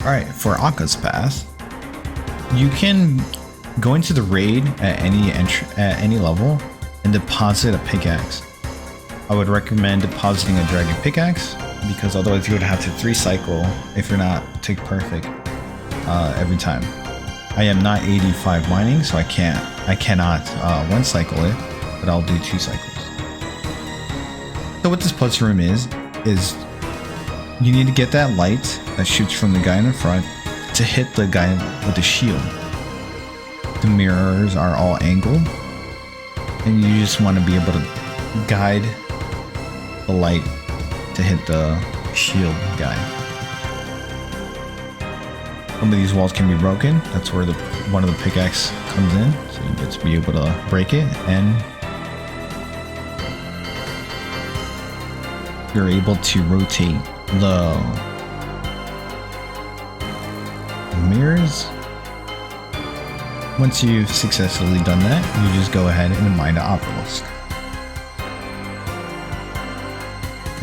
Alright, for Akkha's path, you can go into the raid at any level and deposit a pickaxe. I would recommend depositing a dragon pickaxe because otherwise you would have to 3-cycle if you're not tick perfect every time. I am not 85 mining, so I cannot 1-cycle it, but I'll do 2 cycles. So what this puzzle room is you need to get that light that shoots from the guy in the front to hit the guy with the shield. The mirrors are all angled, and you just want to be able to guide the light to hit the shield guy. Some of these walls can be broken. That's where one of the pickaxe comes in, so you get to be able to break it, and you're able to rotate the mirrors. Once you've successfully done that, you just go ahead and mine the obelisk.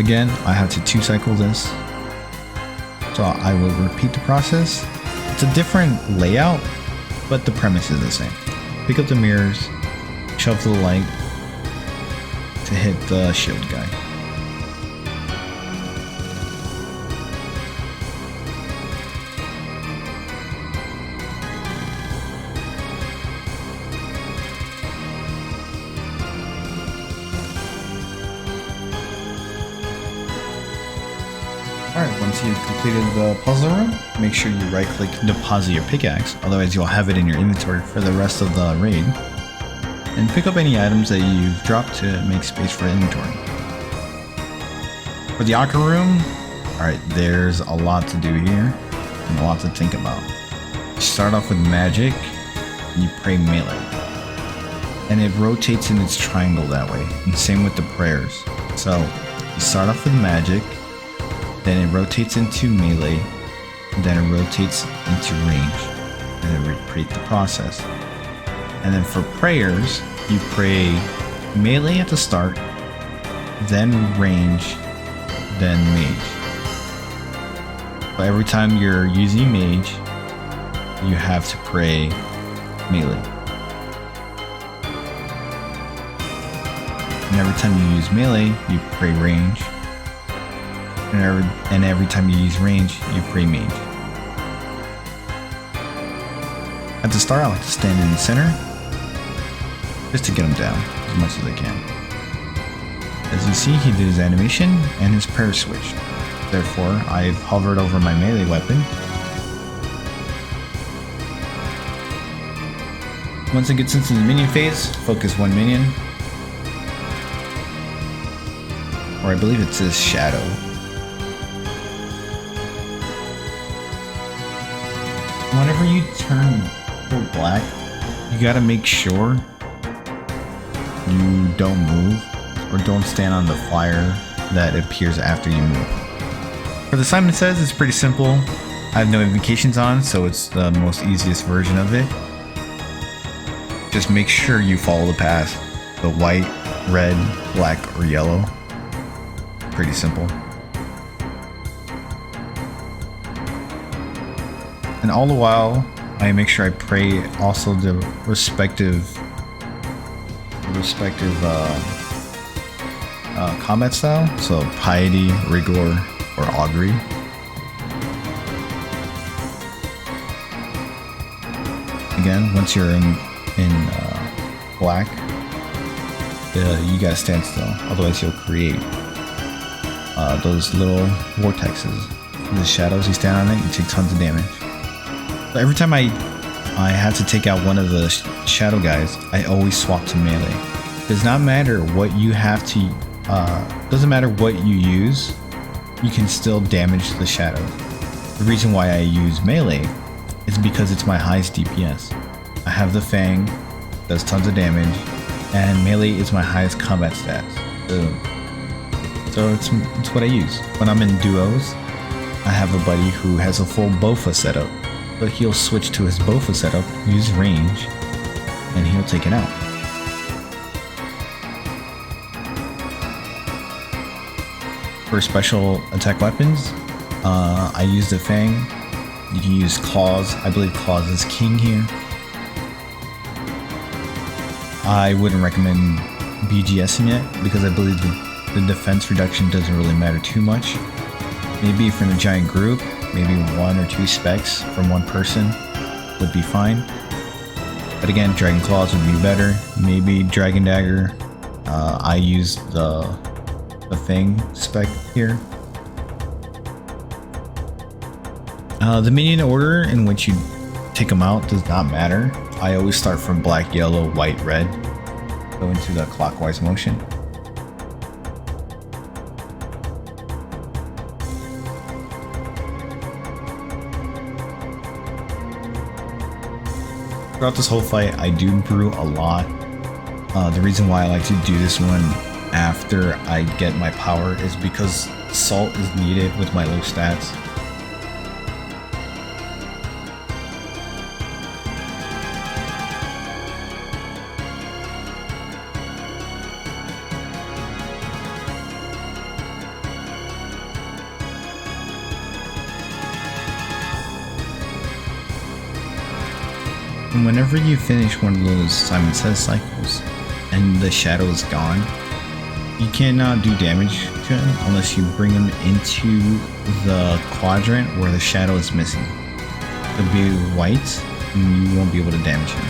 Again, I have to 2-cycle this, so I will repeat the process. It's a different layout, but the premise is the same. Pick up the mirrors, shove the light to hit the shield guy. Alright, once you've completed the puzzle room, make sure you right click and deposit your pickaxe, otherwise you'll have it in your inventory for the rest of the raid. And pick up any items that you've dropped to make space for inventory. For the Akkha room, alright, there's a lot to do here and a lot to think about. You start off with magic, and you pray melee. And it rotates in its triangle that way, and same with the prayers. So, you start off with magic, then it rotates into melee, and then it rotates into range, and then repeat the process. And then for prayers, you pray melee at the start, then range, then mage. But every time you're using mage, you have to pray melee. And every time you use melee, you pray range. And every time you use range, you pray mage. At the start, I like to stand in the center, just to get him down as much as I can. As you see, he did his animation and his prayer switched. Therefore, I've hovered over my melee weapon. Once it gets into the minion phase, focus one minion. Or I believe it says shadow. Whenever you turn full black, you gotta make sure you don't move or don't stand on the fire that appears after you move. For the Simon Says, it's pretty simple. I have notifications on, so it's the most easiest version of it. Just make sure you follow the path. The white, red, black, or yellow. Pretty simple. And all the while, I make sure I pray also the respective combat style. So piety, rigor, or augury. Again, once you're in black, you gotta stand still. Otherwise, you'll create those little vortexes. The shadows, you stand on it, you take tons of damage. So every time I have to take out one of the shadow guys, I always swap to melee. Does not matter what you have to, doesn't matter what you use, you can still damage the shadows. The reason why I use melee is because it's my highest DPS. I have the Fang, does tons of damage, and melee is my highest combat stats. So it's what I use. When I'm in duos, I have a buddy who has a full Bofa setup, but he'll switch to his Bofa setup, use range, and he'll take it out. For special attack weapons, I use the Fang, You can use claws. I believe claws is king here. I wouldn't recommend BGSing it because I believe the defense reduction doesn't really matter too much. Maybe if you're in a giant group, maybe 1 or 2 specs from one person would be fine. But again, Dragon Claws would be better. Maybe Dragon Dagger. I use the thing spec here. The minion order in which you take them out does not matter. I always start from black, yellow, white, red. Go into the clockwise motion. Throughout this whole fight, I do brew a lot. The reason why I like to do this one after I get my power is because salt is needed with my low stats. And whenever you finish one of those Simon Says cycles and the shadow is gone, you cannot do damage to him unless you bring him into the quadrant where the shadow is missing. It'll be white and you won't be able to damage him.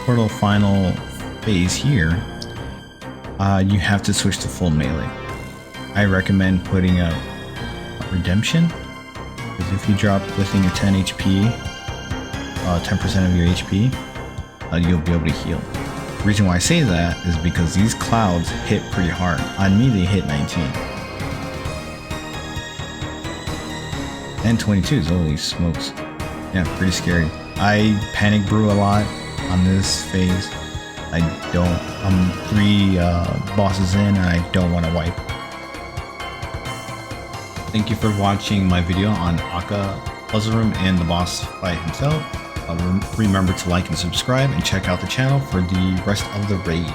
For the final phase here, you have to switch to full melee. I recommend putting a redemption, because if you drop within your 10 HP, 10% of your HP, you'll be able to heal. The reason why I say that is because these clouds hit pretty hard. On me, they hit 19. And 22, holy smokes. Yeah, pretty scary. I panic brew a lot on this phase. I'm 3 bosses in and I don't want to wipe. Thank you for watching my video on Akkha, Puzzle Room, and the boss fight himself. Remember to like and subscribe and check out the channel for the rest of the raid.